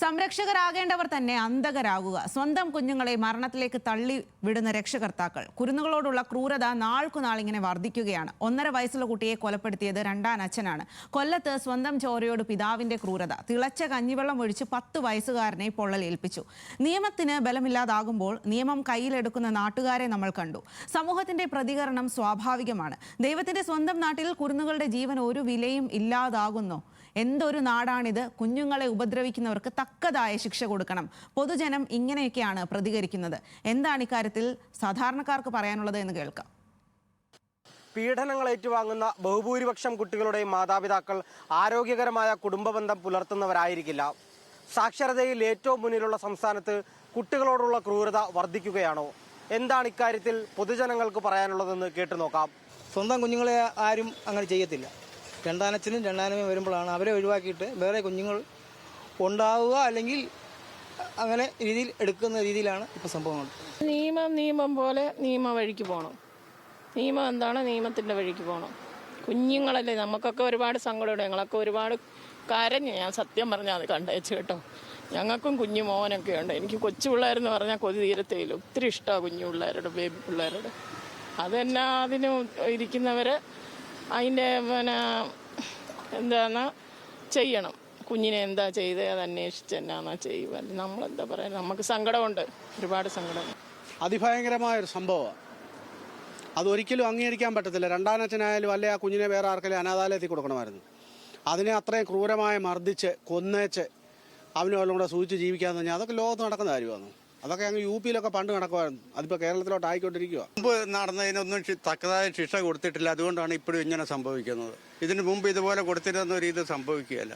സംരക്ഷകരാകേണ്ടവർ തന്നെ അന്ധകരാകുക. സ്വന്തം കുഞ്ഞുങ്ങളെ മരണത്തിലേക്ക് തള്ളി വിടുന്ന രക്ഷകർത്താക്കൾ. കുരുന്നുകളോടുള്ള ക്രൂരത നാൾക്കുനാൾ ഇങ്ങനെ വർദ്ധിക്കുകയാണ്. 1.5 വയസ്സുള്ള കുട്ടിയെ കൊലപ്പെടുത്തിയത് രണ്ടാനച്ഛനാണ്. കൊല്ലത്ത് സ്വന്തം ചോരയോട് പിതാവിന്റെ ക്രൂരത. തിളച്ച കഞ്ഞിവെള്ളം ഒഴിച്ച് 10 വയസ്സുകാരനെ പൊള്ളലേൽപ്പിച്ചു. നിയമത്തിന് ബലമില്ലാതാകുമ്പോൾ നിയമം കയ്യിലെടുക്കുന്ന നാട്ടുകാരെ നമ്മൾ കണ്ടു. സമൂഹത്തിന്റെ പ്രതികരണം സ്വാഭാവികമാണ്. ദൈവത്തിന്റെ സ്വന്തം നാട്ടിൽ കുരുന്നുകളുടെ ജീവൻ ഒരു വിലയും ഇല്ലാതാകുന്നു. എന്തൊരു നാടാണിത്! കുഞ്ഞുങ്ങളെ ഉപദ്രവിക്കുന്നവർക്ക് തക്കതായ ശിക്ഷ കൊടുക്കണം. പൊതുജനം ഇങ്ങനെയൊക്കെയാണ് പ്രതികരിക്കുന്നത്. എന്താണ് ഇക്കാര്യത്തിൽ സാധാരണക്കാർക്ക് പറയാനുള്ളത് എന്ന് കേൾക്കാം. പീഡനങ്ങൾ ഏറ്റുവാങ്ങുന്ന ബഹുഭൂരിപക്ഷം കുട്ടികളുടെയും മാതാപിതാക്കൾ ആരോഗ്യകരമായ കുടുംബബന്ധം പുലർത്തുന്നവരായിരിക്കില്ല. സാക്ഷരതയിൽ ഏറ്റവും മുന്നിലുള്ള സംസ്ഥാനത്ത് കുട്ടികളോടുള്ള ക്രൂരത വർദ്ധിക്കുകയാണോ? എന്താണ് ഇക്കാര്യത്തിൽ പൊതുജനങ്ങൾക്ക് പറയാനുള്ളതെന്ന് കേട്ടുനോക്കാം. സ്വന്തം കുഞ്ഞുങ്ങളെ ആരും അങ്ങനെ ചെയ്യത്തില്ല. രണ്ടാനച്ഛനും രണ്ടാനമ്മയും വരുമ്പോഴാണ് അവരെ ഒഴിവാക്കിയിട്ട് വേറെ കുഞ്ഞുങ്ങൾ ഉണ്ടാവുക, അല്ലെങ്കിൽ അങ്ങനെ രീതിയിൽ എടുക്കുന്ന രീതിയിലാണ് ഇപ്പോൾ സംഭവങ്ങൾ. നിയമം പോലെ നിയമ വഴിക്ക് പോകണം. നിയമം എന്താണ്, നിയമത്തിൻ്റെ വഴിക്ക് പോകണം. കുഞ്ഞുങ്ങളല്ലേ, നമുക്കൊക്കെ ഒരുപാട് സങ്കടമുണ്ട്. ഞങ്ങളൊക്കെ ഒരുപാട് കരഞ്ഞു. ഞാൻ സത്യം പറഞ്ഞാൽ അത് കണ്ടേച്ചു കേട്ടോ. ഞങ്ങൾക്കും കുഞ്ഞു മോനൊക്കെ ഉണ്ട്. എനിക്ക് കൊച്ചു പിള്ളേരെന്ന് പറഞ്ഞാൽ കൊതി തീരത്തേയില്ല. ഒത്തിരി ഇഷ്ടമാണ് കുഞ്ഞു പിള്ളേരുടെ, ബേബി പിള്ളേരുടെ. അതെന്നാ അതിന് ഇരിക്കുന്നവർ അതിൻ്റെ എന്താന്ന് ചെയ്യണം. കുഞ്ഞിനെ എന്താ ചെയ്തത് അത് അന്വേഷിച്ച് എന്നാന്നാ ചെയ്യുക. നമ്മളെന്താ പറയുക, നമുക്ക് സങ്കടമുണ്ട്, ഒരുപാട് സങ്കടം. അതിഭയങ്കരമായൊരു സംഭവമാണ്. അതൊരിക്കലും അംഗീകരിക്കാൻ പറ്റത്തില്ല. രണ്ടാനച്ഛനായാലും അല്ലെ ആ കുഞ്ഞിനെ വേറെ ആർക്കെങ്കിലും അനാഥാലയത്തിൽ കൊടുക്കണമായിരുന്നു. അതിനെ അത്രയും ക്രൂരമായി മർദ്ദിച്ച് കൊന്നേച്ച് അവനും കൂടെ സൂചിച്ച് ജീവിക്കാന്ന് പറഞ്ഞാൽ അതൊക്കെ ലോകത്ത് നടക്കുന്ന കാര്യമാണ്. അതൊക്കെ അങ്ങ് യു.പിയിലൊക്കെ പണ്ട് നടക്കുമായിരുന്നു. അതിപ്പോൾ കേരളത്തിലോട്ട് ആയിക്കൊണ്ടിരിക്കുക. മുമ്പ് നടന്നതിനൊന്നും തക്കതായ ശിക്ഷ കൊടുത്തിട്ടില്ല. അതുകൊണ്ടാണ് ഇപ്പോഴും ഇങ്ങനെ സംഭവിക്കുന്നത്. ഇതിന് മുമ്പ് ഇതുപോലെ കൊടുത്തിരുന്ന ഒരു ഇത് സംഭവിക്കുകയല്ല.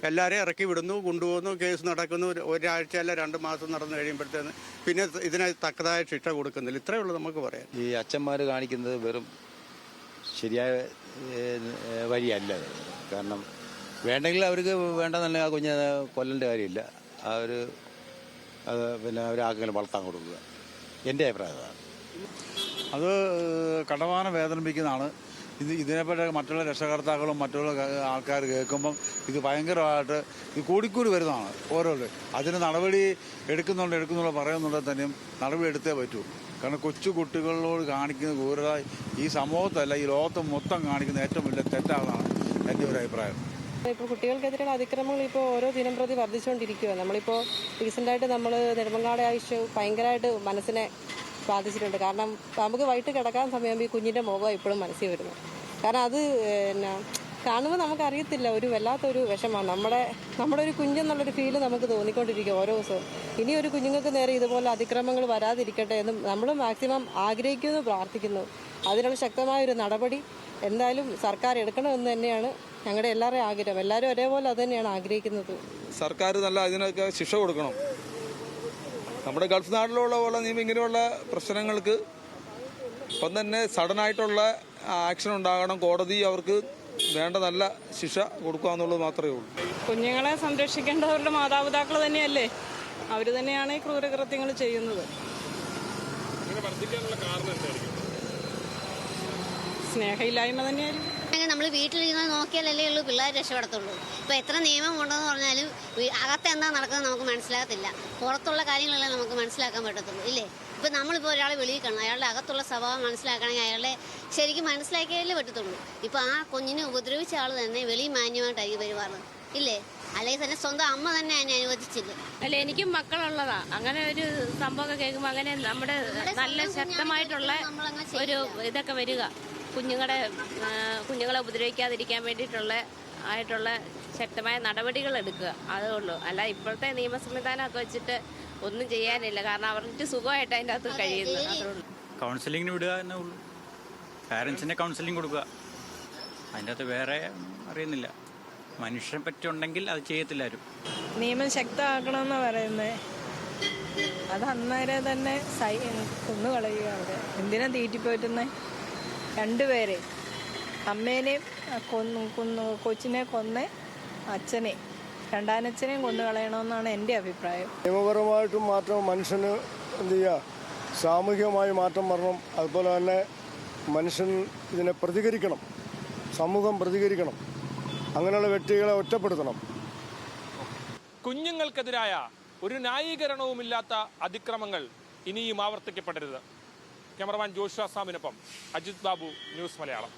എല്ലാവരെയും ഇറക്കി വിടുന്നു, കൊണ്ടുപോകുന്നു, കേസ് നടക്കുന്നു. ഒരാഴ്ച അല്ല 2 മാസം നടന്നു കഴിയുമ്പോഴത്തേന് പിന്നെ ഇതിന് തക്കതായ ശിക്ഷ കൊടുക്കുന്നില്ല. ഇത്രയേ ഉള്ളൂ നമുക്ക് പറയാം. ഈ അച്ഛന്മാർ കാണിക്കുന്നത് വെറും ശരിയായ വഴിയല്ല. കാരണം വേണ്ടെങ്കിൽ അവർക്ക് വേണ്ടെന്നല്ല ആ കുഞ്ഞ് കൊല്ലേണ്ട കാര്യമില്ല. അത് പിന്നെ അവരാക്കെങ്കിലും വളർത്താൻ കൊടുക്കുക. എൻ്റെ അഭിപ്രായം അത് കടമാനം വേദനിപ്പിക്കുന്നതാണ്. ഇതിനെപ്പറ്റി മറ്റുള്ള രക്ഷകർത്താക്കളും മറ്റുള്ള ആൾക്കാർ കേൾക്കുമ്പം ഇത് ഭയങ്കരമായിട്ട് ഇത് കൂടിക്കൂടി വരുന്നതാണ് ഓരോരുത്തർ. അതിന് നടപടി എടുക്കുന്നുള്ള പറയുന്നുണ്ടെങ്കിൽ തന്നെയും നടപടി എടുത്തേ പറ്റൂ. കാരണം കൊച്ചു കുട്ടികളോട് കാണിക്കുന്ന ക്രൂരത ഈ സമൂഹത്തല്ല, ഈ ലോകത്ത് മൊത്തം കാണിക്കുന്ന ഏറ്റവും വലിയ തെറ്റാണെന്നാണ് എൻ്റെ ഒരു അഭിപ്രായം. ഇപ്പോൾ കുട്ടികൾക്കെതിരെയുള്ള അതിക്രമങ്ങൾ ഇപ്പോൾ ഓരോ ദിനം പ്രതി വർദ്ധിച്ചുകൊണ്ടിരിക്കുക. നമ്മളിപ്പോൾ റീസെൻ്റായിട്ട് നമ്മൾ നെടുമങ്ങാട് ആവശ്യം ഭയങ്കരമായിട്ട് മനസ്സിനെ ബാധിച്ചിട്ടുണ്ട്. കാരണം നമുക്ക് വൈകിട്ട് കിടക്കാൻ സമയം ഈ കുഞ്ഞിൻ്റെ മുഖം ഇപ്പോഴും മനസ്സിൽ വരുന്നു. കാരണം അത് കാണുമ്പോൾ നമുക്കറിയത്തില്ല, ഒരു വല്ലാത്തൊരു വിഷമമാണ്. നമ്മുടെ ഒരു കുഞ്ഞെന്നുള്ളൊരു ഫീല് നമുക്ക് തോന്നിക്കൊണ്ടിരിക്കുക ഓരോ ദിവസവും. ഇനി ഒരു കുഞ്ഞുങ്ങൾക്ക് നേരെ ഇതുപോലെ അതിക്രമങ്ങൾ വരാതിരിക്കട്ടെ എന്ന് നമ്മൾ മാക്സിമം ആഗ്രഹിക്കുന്നു, പ്രാർത്ഥിക്കുന്നു. അതിനുള്ള ശക്തമായൊരു നടപടി എന്തായാലും സർക്കാർ എടുക്കണമെന്ന് തന്നെയാണ് ഞങ്ങളുടെ എല്ലാവരുടെയും ആഗ്രഹം. എല്ലാവരും ഒരേപോലെ അത് തന്നെയാണ് ആഗ്രഹിക്കുന്നത്. സർക്കാർ നല്ല അതിനൊക്കെ ശിക്ഷ കൊടുക്കണം. നമ്മുടെ ഗൾഫ് നാട്ടിലുള്ള പോലെ ഇങ്ങനെയുള്ള പ്രശ്നങ്ങൾക്ക് ഇപ്പം തന്നെ സഡനായിട്ടുള്ള ആക്ഷൻ ഉണ്ടാകണം. കോടതി അവർക്ക് വേണ്ട നല്ല ശിക്ഷ കൊടുക്കുക എന്നുള്ളത് മാത്രമേ ഉള്ളൂ. കുഞ്ഞുങ്ങളെ സംരക്ഷിക്കേണ്ടവരുടെ മാതാപിതാക്കൾ തന്നെയല്ലേ, അവർ തന്നെയാണ് ഈ ക്രൂരകൃത്യങ്ങൾ ചെയ്യുന്നത്. സ്നേഹമില്ലായ്മ തന്നെയായിരിക്കും. നമ്മൾ വീട്ടിലിരുന്ന് നോക്കിയാലല്ലേ ഉള്ളൂ പിള്ളേർ രക്ഷപ്പെടത്തുള്ളൂ. ഇപ്പോൾ എത്ര നിയമം കൊണ്ടെന്ന് പറഞ്ഞാലും അകത്ത് എന്താ നടക്കുന്നത് നമുക്ക് മനസ്സിലാകത്തില്ല. പുറത്തുള്ള കാര്യങ്ങളെല്ലാം നമുക്ക് മനസ്സിലാക്കാൻ പറ്റത്തുള്ളൂ, ഇല്ലേ? ഇപ്പം നമ്മളിപ്പോൾ ഒരാളെ വെളിയിൽ കാണണം, അയാളുടെ അകത്തുള്ള സ്വഭാവം മനസ്സിലാക്കണമെങ്കിൽ അയാളെ ശരിക്കും മനസ്സിലാക്കിയാലേ പറ്റത്തുള്ളൂ. ഇപ്പോൾ ആ കുഞ്ഞിനെ ഉപദ്രവിച്ച ആൾ തന്നെ വെളിയിൽ മാന്യമായിട്ടായിരിക്കും പെരുമാറുന്നത്, ഇല്ലേ? അല്ലെങ്കിൽ തന്നെ സ്വന്തം അമ്മ തന്നെ അതിനെ അനുവദിച്ചില്ല. അല്ല, എനിക്കും മക്കളുള്ളതാ. അങ്ങനെ ഒരു സംഭവമൊക്കെ കേൾക്കുമ്പോൾ അങ്ങനെ നമ്മുടെ നല്ല ശക്തമായിട്ടുള്ള ഒരു ഇതൊക്കെ വരിക. കുഞ്ഞുങ്ങളെ ഉപദ്രവിക്കാതിരിക്കാൻ വേണ്ടിയിട്ടുള്ള ശക്തമായ നടപടികൾ എടുക്കുക, അതേ ഉള്ളൂ. അല്ല ഇപ്പോഴത്തെ നിയമ സംവിധാനമൊക്കെ വെച്ചിട്ട് ഒന്നും ചെയ്യാനില്ല. കാരണം അവർക്ക് സുഖമായിട്ട് അതിൻ്റെ അകത്ത് കഴിയുന്നു, അതേ ഉള്ളൂ. കൗൺസിലിങ്ങിന് വിടുക എന്നേ ഉള്ളൂ. പാരൻസിൻ്റെ കൗൺസിലിംഗ് കൊടുക്കുക. അതിൻ്റെ അകത്ത് വേറെ അറിയുന്നില്ല. മനുഷ്യനെ പറ്റിയുണ്ടെങ്കിൽ അത് ചെയ്യത്തില്ലാരും. നിയമം ശക്തമാക്കണമെന്ന് പറയുന്നത് അത് അന്നേരം തന്നെ കൊന്നുകളയുക. അവിടെ എന്തിനാ തീറ്റിപ്പോറ്റുന്നേ? 2 പേരെ, അമ്മേനെയും കൊച്ചിനെ കൊന്ന് അച്ഛനെ, രണ്ടാനച്ഛനെയും കൊന്നു കളയണമെന്നാണ് എൻ്റെ അഭിപ്രായം. നിയമപരമായിട്ടും മാറ്റം മനുഷ്യന് എന്ത് ചെയ്യുക, സാമൂഹികമായി മാറ്റം വരണം. അതുപോലെ തന്നെ മനുഷ്യൻ ഇതിനെ പ്രതികരിക്കണം, സമൂഹം പ്രതികരിക്കണം. അങ്ങനെയുള്ള വ്യക്തികളെ ഒറ്റപ്പെടുത്തണം. കുഞ്ഞുങ്ങൾക്കെതിരായ ഒരു ന്യായീകരണവുമില്ലാത്ത അതിക്രമങ്ങൾ ഇനിയും ആവർത്തിക്കപ്പെടരുത്. ക്യാമറമാൻ ജോഷുവ സാമിനൊപ്പം അജിത് ബാബു, ന്യൂസ് മലയാളം.